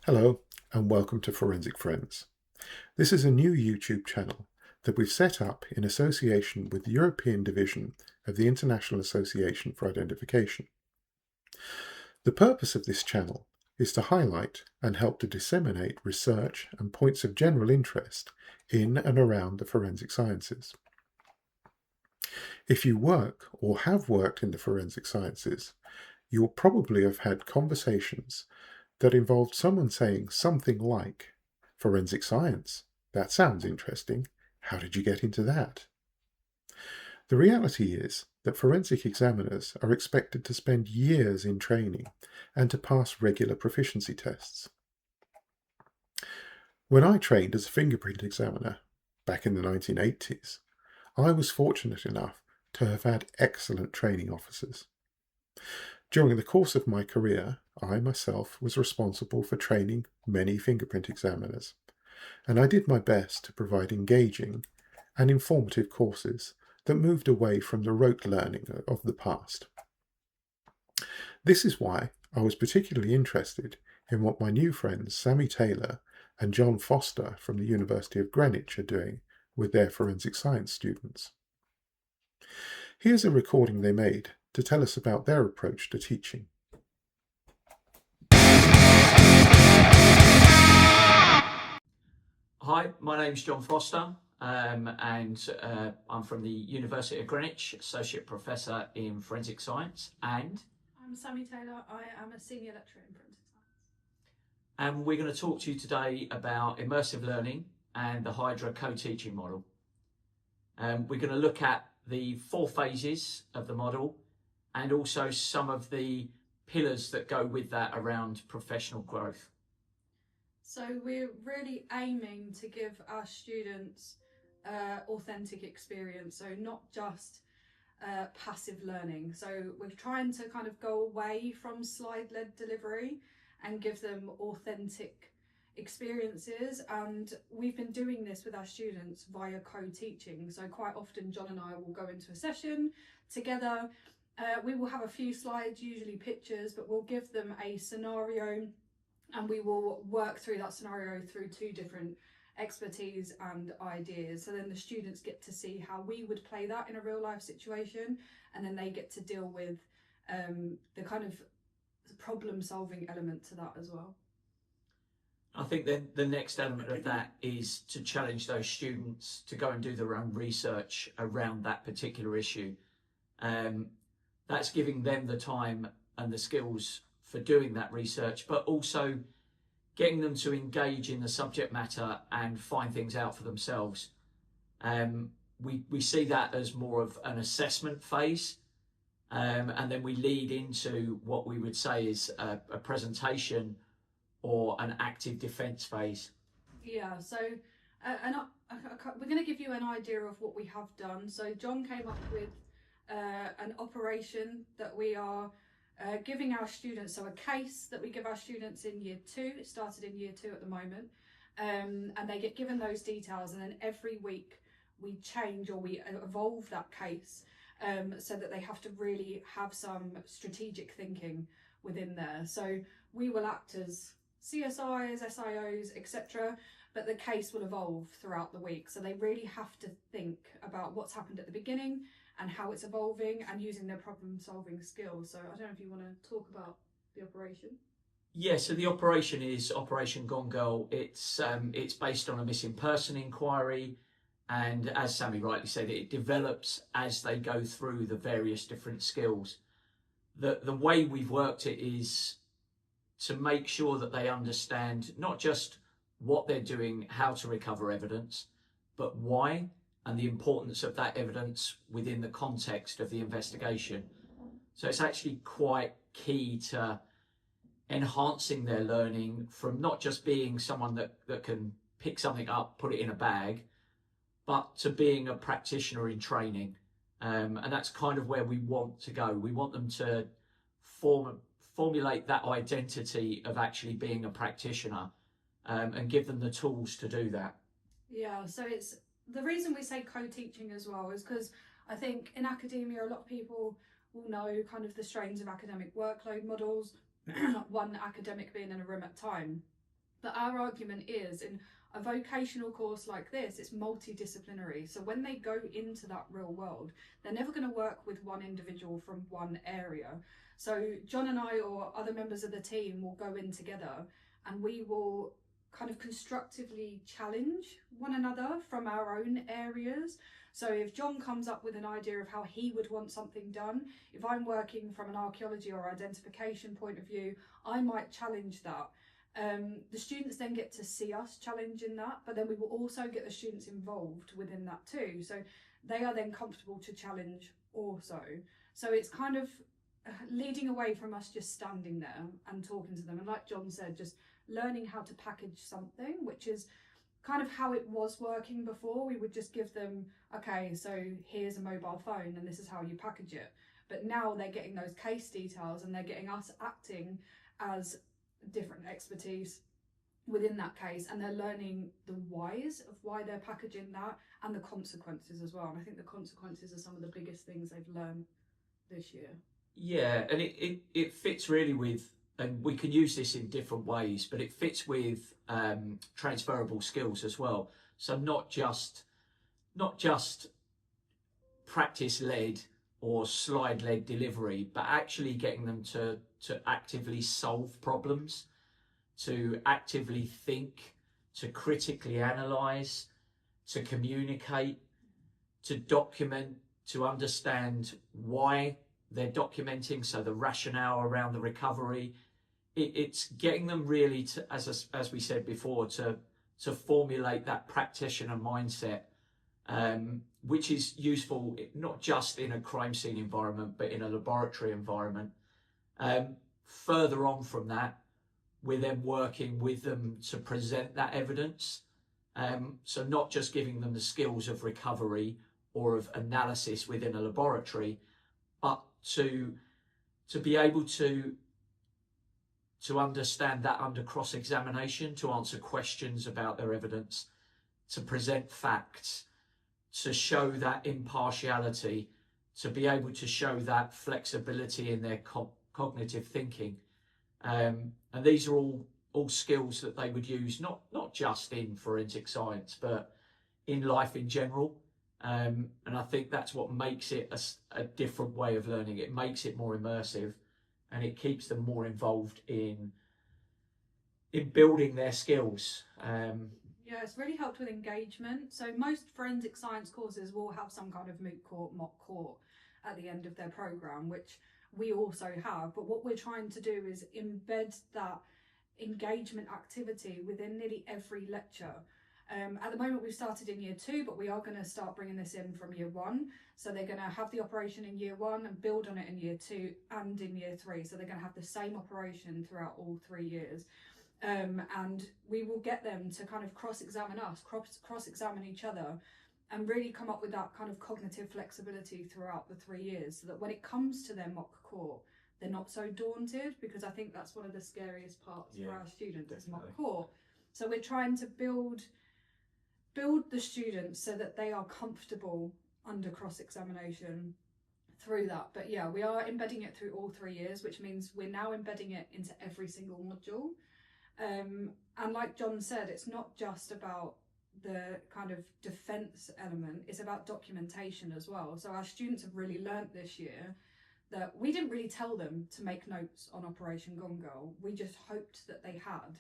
Hello and welcome to Forensic Friends. This is a new YouTube channel that we've set up in association with the European Division of the International Association for Identification. The purpose of this channel is to highlight and help to disseminate research and points of general interest in and around the forensic sciences. If you work or have worked in the forensic sciences, you'll probably have had conversations that involved someone saying something like, "Forensic science, that sounds interesting. How did you get into that?" The reality is that forensic examiners are expected to spend years in training and to pass regular proficiency tests. When I trained as a fingerprint examiner back in the 1980s, I was fortunate enough to have had excellent training officers. During the course of my career, I myself was responsible for training many fingerprint examiners, and I did my best to provide engaging and informative courses that moved away from the rote learning of the past. This is why I was particularly interested in what my new friends Sammy Taylor and John Foster from the University of Greenwich are doing with their forensic science students. Here's a recording they made to tell us about their approach to teaching. Hi, my name's John Foster, and I'm from the University of Greenwich, Associate Professor in Forensic Science, and I'm Sammy Taylor. I am a Senior Lecturer in Forensic Science. and we're going to talk to you today about immersive learning and the Hydra co-teaching model. We're going to look at the 4 phases of the model and also some of the pillars that go with that around professional growth. So we're really aiming to give our students authentic experience, so not just passive learning. So we're trying to kind of go away from slide-led delivery and give them authentic experiences, and we've been doing this with our students via co-teaching. So quite often John and I will go into a session together. We will have a few slides, usually pictures, but we'll give them a scenario and we will work through that scenario through 2 different expertise and ideas. So then the students get to see how we would play that in a real life situation, and then they get to deal with the kind of problem solving element to that as well. I think then the next element of that is to challenge those students to go and do their own research around that particular issue. That's giving them the time and the skills for doing that research, but also getting them to engage in the subject matter and find things out for themselves. We see that as more of an assessment phase, and then we lead into what we would say is a presentation or an active defence phase. Yeah, so we're going to give you an idea of what we have done. So John came up with an operation that we are giving our students, so a case that we give our students in year 2. It started in year 2 at the moment, and they get given those details, and then every week we change or we evolve that case so that they have to really have some strategic thinking within there. So we will act as CSIs, SIOs, etc., but the case will evolve throughout the week. So they really have to think about what's happened at the beginning and how it's evolving and using their problem solving skills. So I don't know if you want to talk about the operation. Yeah, so the operation is Operation Gone Girl. It's based on a missing person inquiry, and as Sammy rightly said, it develops as they go through the various different skills. The way we've worked it is to make sure that they understand not just what they're doing, how to recover evidence, but why and the importance of that evidence within the context of the investigation. So it's actually quite key to enhancing their learning from not just being someone that can pick something up, put it in a bag, but to being a practitioner in training. And that's kind of where we want to go. We want them to formulate that identity of actually being a practitioner, and give them the tools to do that. Yeah, so it's the reason we say co-teaching as well is because I think in academia a lot of people will know kind of the strains of academic workload models, one academic being in a room at a time. But our argument is, in a vocational course like this, it's multidisciplinary. So when they go into that real world, they're never going to work with one individual from one area. So John and I or other members of the team will go in together, and we will kind of constructively challenge one another from our own areas. So if John comes up with an idea of how he would want something done, if I'm working from an archaeology or identification point of view, I might challenge that. The students then get to see us challenging that, but then we will also get the students involved within that too. So they are then comfortable to challenge also. So it's kind of leading away from us just standing there and talking to them. And like John said, just learning how to package something, which is kind of how it was working before. We would just give them, okay, so here's a mobile phone and this is how you package it. But now they're getting those case details and they're getting us acting as different expertise within that case, and they're learning the whys of why they're packaging that and the consequences as well. And I think the consequences are some of the biggest things they've learned this year. Yeah, and it fits really with, and we can use this in different ways, but it fits with transferable skills as well. So not just practice led or slide led delivery, but actually getting them to actively solve problems, to actively think, to critically analyze, to communicate, to document, to understand why they're documenting, so the rationale around the recovery. It's getting them really to, as we said before, to formulate that practitioner mindset, which is useful not just in a crime scene environment, but in a laboratory environment. Further on from that, we're then working with them to present that evidence. So not just giving them the skills of recovery or of analysis within a laboratory, but to be able to understand that under cross-examination, to answer questions about their evidence, to present facts, to show that impartiality, to be able to show that flexibility in their cognitive thinking. And these are all skills that they would use, not just in forensic science, but in life in general. And I think that's what makes it a different way of learning. It makes it more immersive, and it keeps them more involved in building their skills. Yeah, it's really helped with engagement. So most forensic science courses will have some kind of moot court, mock court at the end of their programme, which we also have. But what we're trying to do is embed that engagement activity within nearly every lecture. At the moment we've started in year 2, but we are going to start bringing this in from year 1. So they're going to have the operation in year 1 and build on it in year 2 and in year 3. So they're going to have the same operation throughout all 3 years. And we will get them to kind of cross-examine us, cross-examine each other, and really come up with that kind of cognitive flexibility throughout the 3 years, so that when it comes to their mock court, they're not so daunted, because I think that's one of the scariest parts for our students, is mock court. So we're trying to build the students so that they are comfortable under cross-examination through that. But yeah, we are embedding it through all 3 years, which means we're now embedding it into every single module. And like John said, it's not just about the kind of defence element, it's about documentation as well. So our students have really learnt this year that we didn't really tell them to make notes on Operation Gone Girl. We just hoped that they had.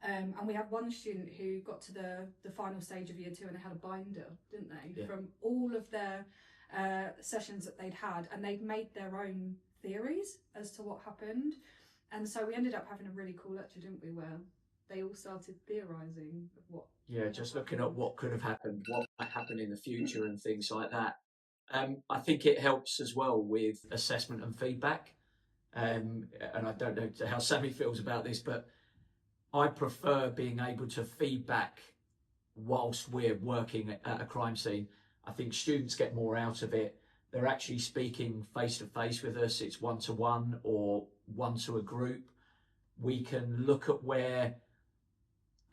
And we had one student who got to the final stage of year 2 and they had a binder, didn't they? Yeah. From all of their sessions that they'd had, and they'd made their own theories as to what happened. And so we ended up having a really cool lecture, didn't we, where they all started theorising of what... Yeah, just looking at what could have happened, what might happen in the future and things like that. I think it helps as well with assessment and feedback. And I don't know how Sammy feels about this, but I prefer being able to feedback whilst we're working at a crime scene. I think students get more out of it. They're actually speaking face to face with us. It's one-to-one or one to a group. We can look at where,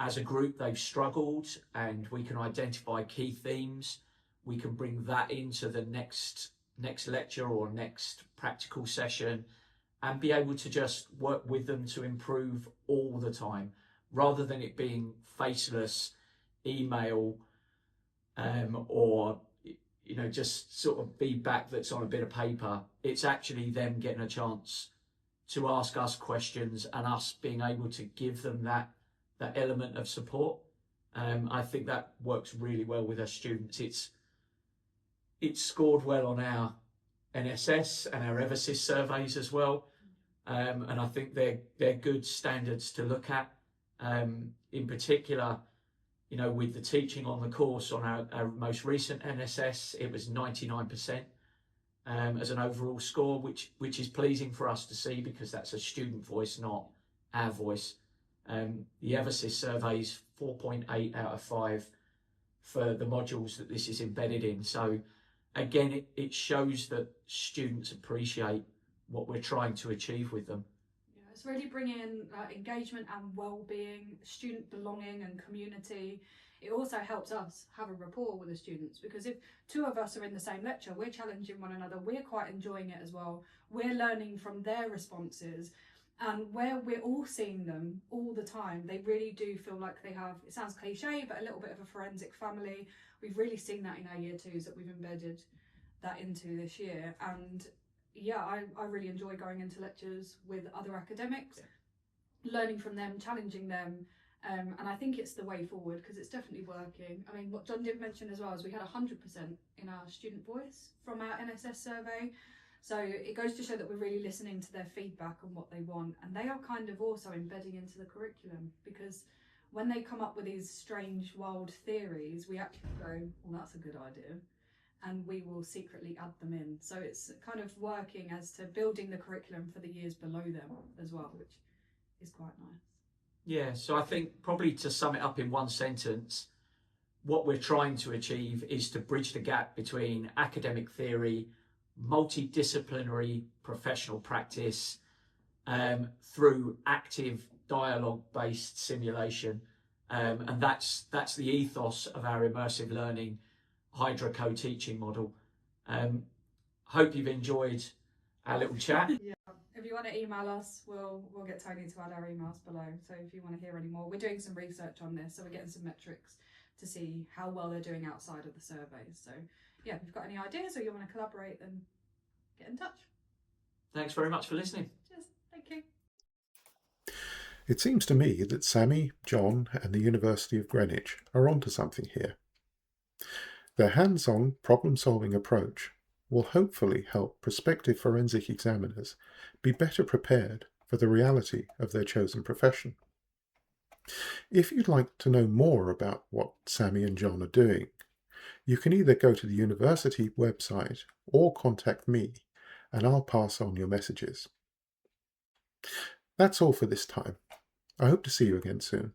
as a group, they've struggled, and we can identify key themes. We can bring that into the next lecture or next practical session, and be able to just work with them to improve all the time, rather than it being faceless email or just sort of feedback that's on a bit of paper. It's actually them getting a chance to ask us questions and us being able to give them that element of support. I think that works really well with our students. It's scored well on our NSS and our Eversys surveys as well, and I think they're good standards to look at. In particular, with the teaching on the course on our most recent NSS, it was 99% as an overall score, which is pleasing for us to see, because that's a student voice, not our voice. The Eversys survey is 4.8 out of 5 for the modules that this is embedded in. So again, it shows that students appreciate what we're trying to achieve with them. Yeah, it's really bringing engagement and well-being, student belonging and community. It also helps us have a rapport with the students, because if two of us are in the same lecture, we're challenging one another, we're quite enjoying it as well. We're learning from their responses, and where we're all seeing them all the time, they really do feel like they have, it sounds cliche, but a little bit of a forensic family. We've really seen that in our year twos that we've embedded that into this year. And yeah, I really enjoy going into lectures with other academics, learning from them, challenging them. And I think it's the way forward, because it's definitely working. I mean, what John did mention as well is we had 100% in our student voice from our NSS survey. So it goes to show that we're really listening to their feedback on what they want. And they are kind of also embedding into the curriculum, because when they come up with these strange, wild theories, we actually go, well, that's a good idea. And we will secretly add them in. So it's kind of working as to building the curriculum for the years below them as well, which is quite nice. Yeah, so I think probably to sum it up in one sentence, what we're trying to achieve is to bridge the gap between academic theory, multidisciplinary professional practice, through active dialogue-based simulation. And that's the ethos of our immersive learning Hydra co-teaching model. Hope you've enjoyed our little chat. Yeah. If you want to email us, we'll get Tony to add our emails below. So if you want to hear any more, we're doing some research on this, so we're getting some metrics to see how well they're doing outside of the surveys. So yeah, if you've got any ideas or you want to collaborate, then get in touch. Thanks very much for listening. Cheers. Thank you. It seems to me that Sammy, John, and the University of Greenwich are onto something here. Their hands-on problem-solving approach will hopefully help prospective forensic examiners be better prepared for the reality of their chosen profession. If you'd like to know more about what Sammy and John are doing, you can either go to the university website or contact me, and I'll pass on your messages. That's all for this time. I hope to see you again soon.